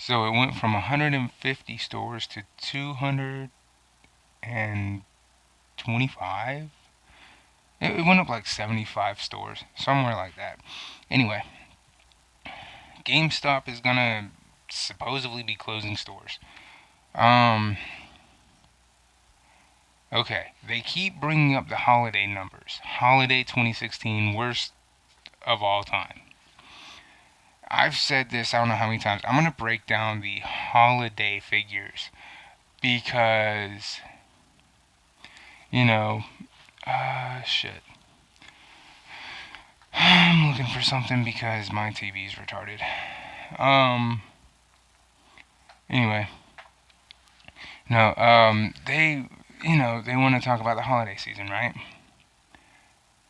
So it went from 150 stores to 225. It went up like 75 stores, somewhere like that. Anyway, GameStop is gonna supposedly be closing stores. Um, okay, they keep bringing up the holiday numbers. Holiday 2016, worst of all time. I've said this, I don't know how many times. I'm gonna break down the holiday figures because, you know, shit. I'm looking for something because my TV's retarded. Um, anyway, no, they want to talk about the holiday season, right?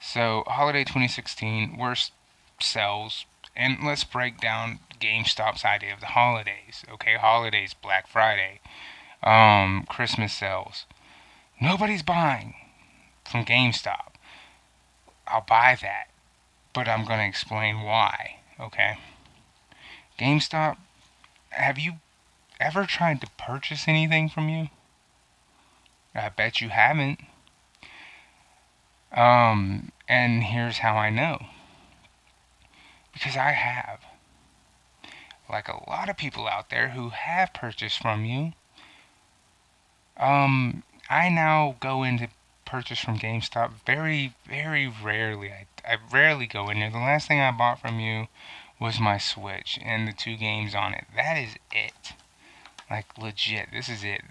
So, holiday 2016, worst sales, and let's break down GameStop's idea of the holidays. Okay, holidays, Black Friday, Christmas sales. Nobody's buying from GameStop. I'll buy that, but I'm gonna explain why. Okay, GameStop. Have you ever tried to purchase anything from you? I bet you haven't. And here's how I know. Because I have. Like a lot of people out there who have purchased from you. I now go into purchase from GameStop very, very rarely. I rarely go in there. The last thing I bought from you was my Switch and the 2 games on it. That is it. Like legit, this is it.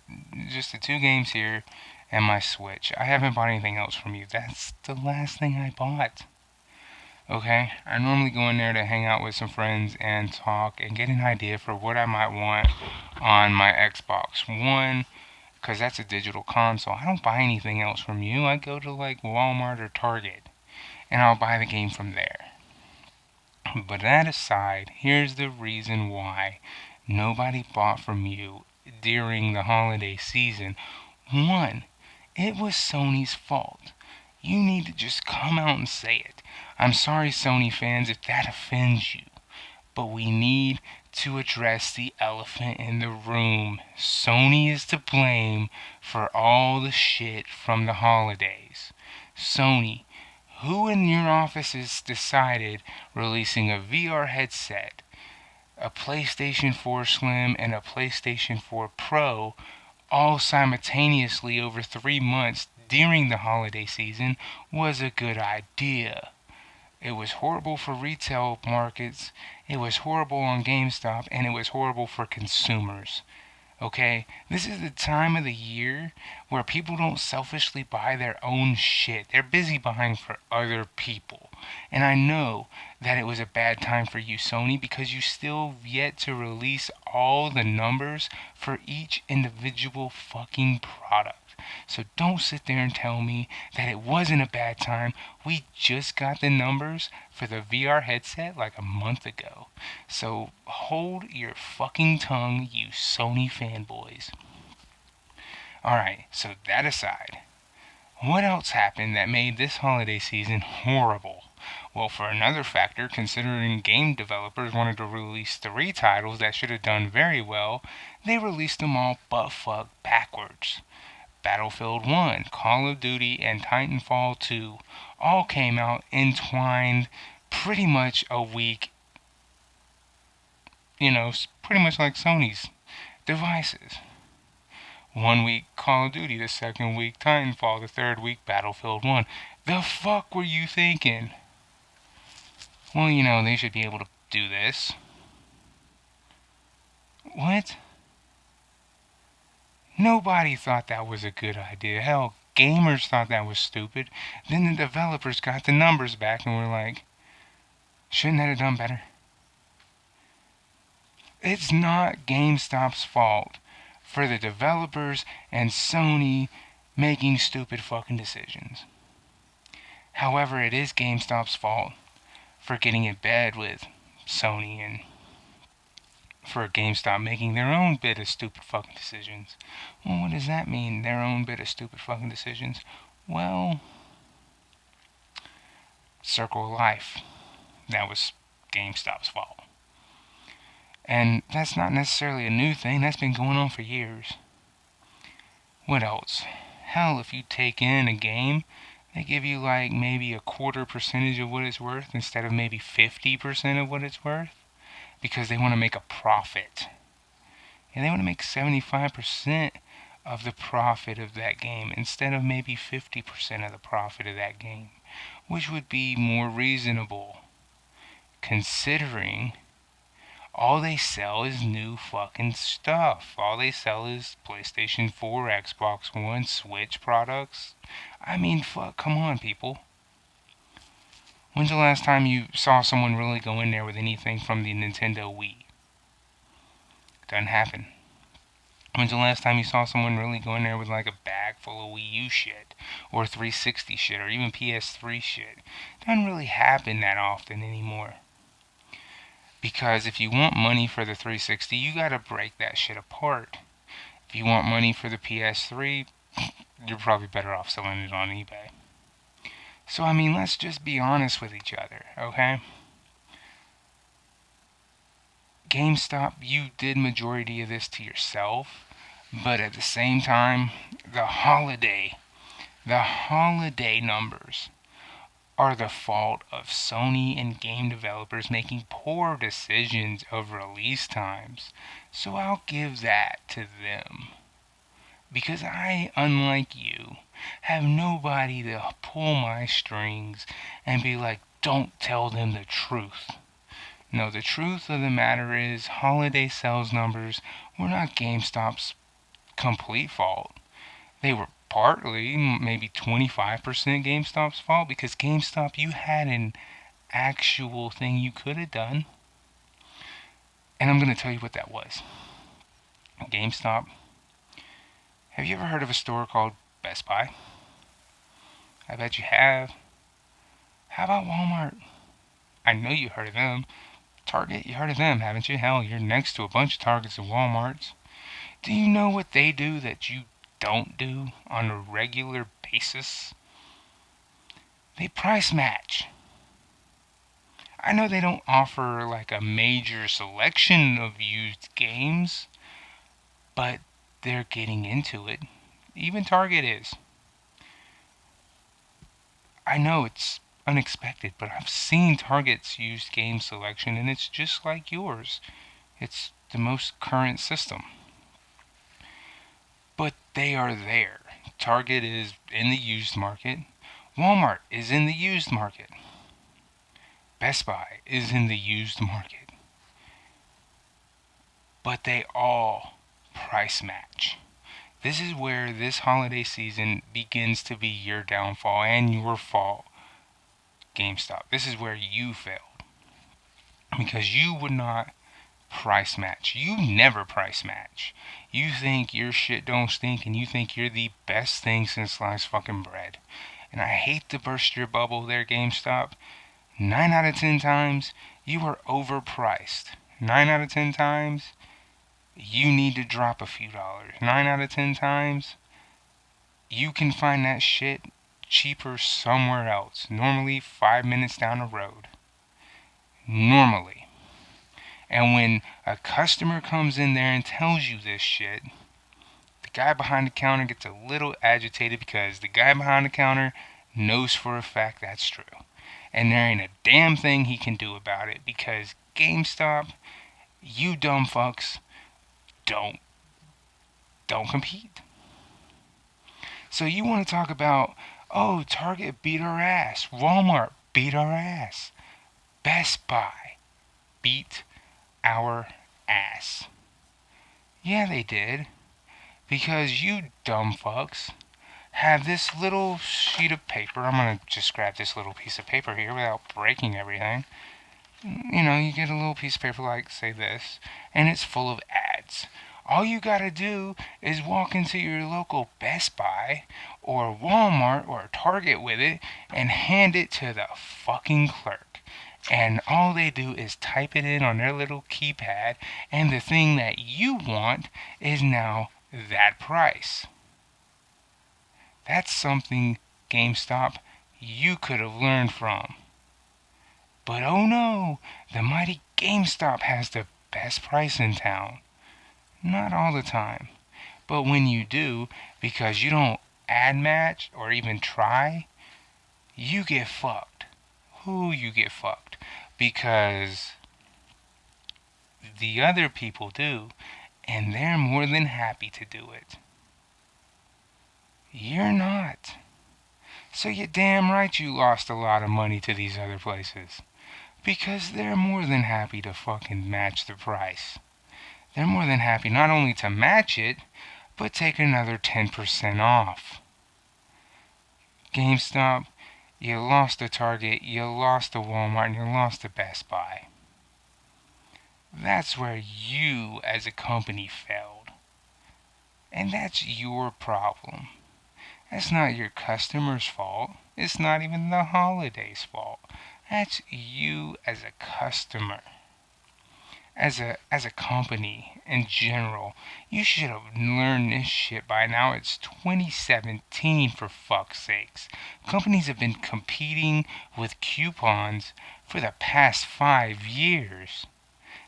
Just the 2 games here and my Switch. I haven't bought anything else from you. That's the last thing I bought. Okay? I normally go in there to hang out with some friends and talk and get an idea for what I might want on my Xbox One, because that's a digital console. I don't buy anything else from you. I go to like Walmart or Target and I'll buy the game from there. But that aside, here's the reason why nobody bought from you during the holiday season. One, it was Sony's fault. You need to just come out and say it. I'm sorry, Sony fans, if that offends you. But we need to address the elephant in the room. Sony is to blame for all the shit from the holidays. Sony, who in your offices decided releasing a VR headset, a PlayStation 4 Slim, and a PlayStation 4 Pro all simultaneously over 3 months during the holiday season was a good idea? It was horrible for retail markets, it was horrible on GameStop, and it was horrible for consumers. Okay? This is the time of the year where people don't selfishly buy their own shit. They're busy buying for other people. And I know that it was a bad time for you, Sony, because you still yet to release all the numbers for each individual fucking product. So don't sit there and tell me that it wasn't a bad time. We just got the numbers for the VR headset like a month ago. So hold your fucking tongue, you Sony fanboys. Alright, so that aside, what else happened that made this holiday season horrible? Well, for another factor, considering game developers wanted to release 3 titles that should have done very well, they released them all butt fuck backwards. Battlefield 1, Call of Duty, and Titanfall 2 all came out entwined pretty much a week, pretty much like Sony's devices. 1 week Call of Duty, the second week Titanfall, the third week Battlefield 1. The fuck were you thinking? Well, they should be able to do this. What? Nobody thought that was a good idea. Hell, gamers thought that was stupid. Then the developers got the numbers back and were like, shouldn't that have done better? It's not GameStop's fault for the developers and Sony making stupid fucking decisions. However, it is GameStop's fault for getting in bed with Sony and for GameStop making their own bit of stupid fucking decisions. Well, what does that mean, their own bit of stupid fucking decisions? Well, Circle of Life. That was GameStop's fault. And that's not necessarily a new thing, that's been going on for years. What else? Hell, if you take in a game, they give you like maybe a quarter percentage of what it's worth instead of maybe 50% of what it's worth because they want to make a profit. And they want to make 75% of the profit of that game instead of maybe 50% of the profit of that game, which would be more reasonable considering all they sell is new fucking stuff. All they sell is PlayStation 4, Xbox One, Switch products. I mean, fuck, come on, people. When's the last time you saw someone really go in there with anything from the Nintendo Wii? Doesn't happen. When's the last time you saw someone really go in there with like a bag full of Wii U shit? Or 360 shit, or even PS3 shit? Doesn't really happen that often anymore. Because if you want money for the 360, you gotta break that shit apart. If you want money for the PS3, you're probably better off selling it on eBay. So, I mean, let's just be honest with each other, okay? GameStop, you did majority of this to yourself, but at the same time, the holiday numbers are the fault of Sony and game developers making poor decisions of release times. So I'll give that to them. Because I, unlike you, have nobody to pull my strings and be like, don't tell them the truth. No, the truth of the matter is, holiday sales numbers were not GameStop's complete fault. They were partly, maybe 25% GameStop's fault, because GameStop, you had an actual thing you could have done. And I'm going to tell you what that was. GameStop. Have you ever heard of a store called Best Buy? I bet you have. How about Walmart? I know you heard of them. Target, you heard of them, haven't you? Hell, you're next to a bunch of Targets and Walmarts. Do you know what they do that you don't do on a regular basis? They price match. I know they don't offer like a major selection of used games, but they're getting into it. Even Target is. I know it's unexpected, but I've seen Target's used game selection and it's just like yours. It's the most current system. But they are there. Target is in the used market. Walmart is in the used market. Best Buy is in the used market. But they all price match. This is where this holiday season begins to be your downfall and your fault, GameStop. This is where you failed. Because you would not price match. You never price match. You think your shit don't stink and you think you're the best thing since sliced fucking bread. And I hate to burst your bubble there, GameStop. 9 out of 10 times, you are overpriced. 9 out of 10 times, you need to drop a few dollars. 9 out of 10 times, you can find that shit cheaper somewhere else. Normally 5 minutes down the road. Normally. And when a customer comes in there and tells you this shit, the guy behind the counter gets a little agitated because the guy behind the counter knows for a fact that's true. And there ain't a damn thing he can do about it because GameStop, you dumb fucks, don't compete. So you want to talk about, oh, Target beat our ass, Walmart beat our ass, Best Buy beat our ass. Yeah, they did. Because you dumb fucks have this little sheet of paper. I'm going to just grab this little piece of paper here without breaking everything. You know, you get a little piece of paper like, say this, and it's full of ads. All you gotta do is walk into your local Best Buy or Walmart or Target with it and hand it to the fucking clerk. And all they do is type it in on their little keypad, and the thing that you want is now that price. That's something, GameStop, you could have learned from. But oh no, the mighty GameStop has the best price in town. Not all the time. But when you do, because you don't ad match or even try, you get fucked. Who you get fucked? Because the other people do, and they're more than happy to do it. You're not. So you're damn right you lost a lot of money to these other places. Because they're more than happy to fucking match the price. They're more than happy not only to match it, but take another 10% off. GameStop, you lost to Target, you lost to Walmart, and you lost to Best Buy. That's where you as a company failed. And that's your problem. That's not your customer's fault. It's not even the holiday's fault. That's you as a customer. As a company in general, you should have learned this shit by now. It's 2017, for fuck's sakes. Companies have been competing with coupons for the past 5 years.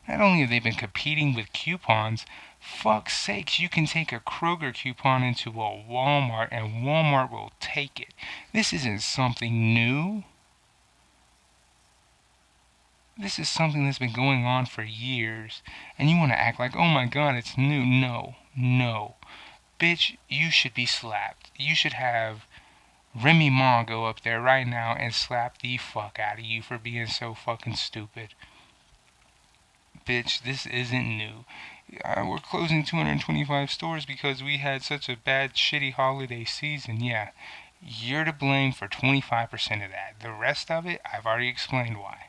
Not only have they been competing with coupons, fuck's sakes, you can take a Kroger coupon into a Walmart and Walmart will take it. This isn't something new. This is something that's been going on for years, and you want to act like, oh my god, it's new. No, no. Bitch, you should be slapped. You should have Remy Ma go up there right now and slap the fuck out of you for being so fucking stupid. Bitch, this isn't new. We're closing 225 stores because we had such a bad, shitty holiday season. Yeah, you're to blame for 25% of that. The rest of it, I've already explained why.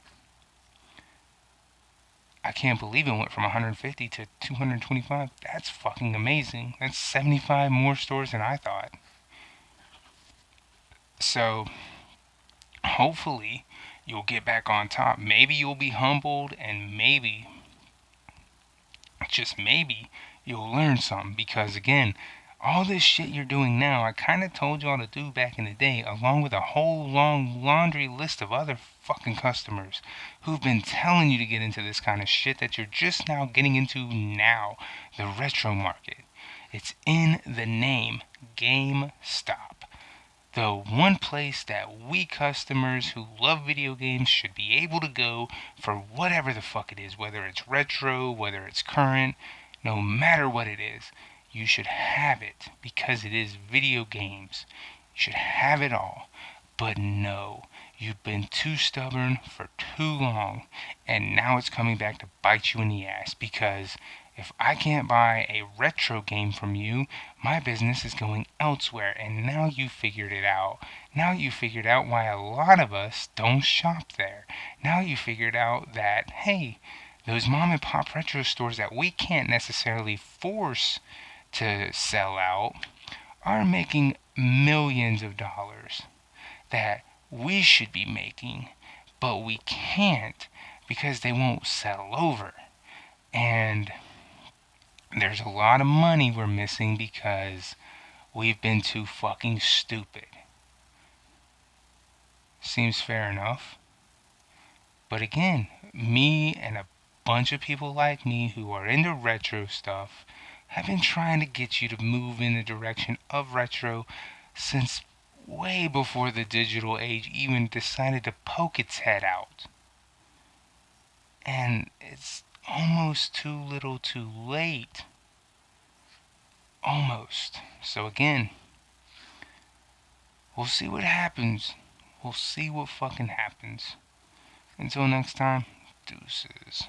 I can't believe it went from 150 to 225. That's fucking amazing. That's 75 more stores than I thought. So, hopefully, you'll get back on top. Maybe you'll be humbled, and maybe, just maybe, you'll learn something. Because, again, all this shit you're doing now, I kind of told y'all to do back in the day, along with a whole long laundry list of other fucking customers who've been telling you to get into this kind of shit that you're just now getting into now. The retro market. It's in the name, GameStop. The one place that we customers who love video games should be able to go for whatever the fuck it is, whether it's retro, whether it's current, no matter what it is. You should have it because it is video games. You should have it all. But no, you've been too stubborn for too long, and now it's coming back to bite you in the ass because if I can't buy a retro game from you, my business is going elsewhere, and now you figured it out. Now you figured out why a lot of us don't shop there. Now you figured out that, hey, those mom and pop retro stores that we can't necessarily force to sell out are making millions of dollars that we should be making, but we can't because they won't settle over. And there's a lot of money we're missing because we've been too fucking stupid. Seems fair enough. But again, me and a bunch of people like me who are into retro stuff have been trying to get you to move in the direction of retro since way before the digital age even decided to poke its head out. And it's almost too little too late. Almost. So again, we'll see what happens. We'll see what fucking happens. Until next time, deuces.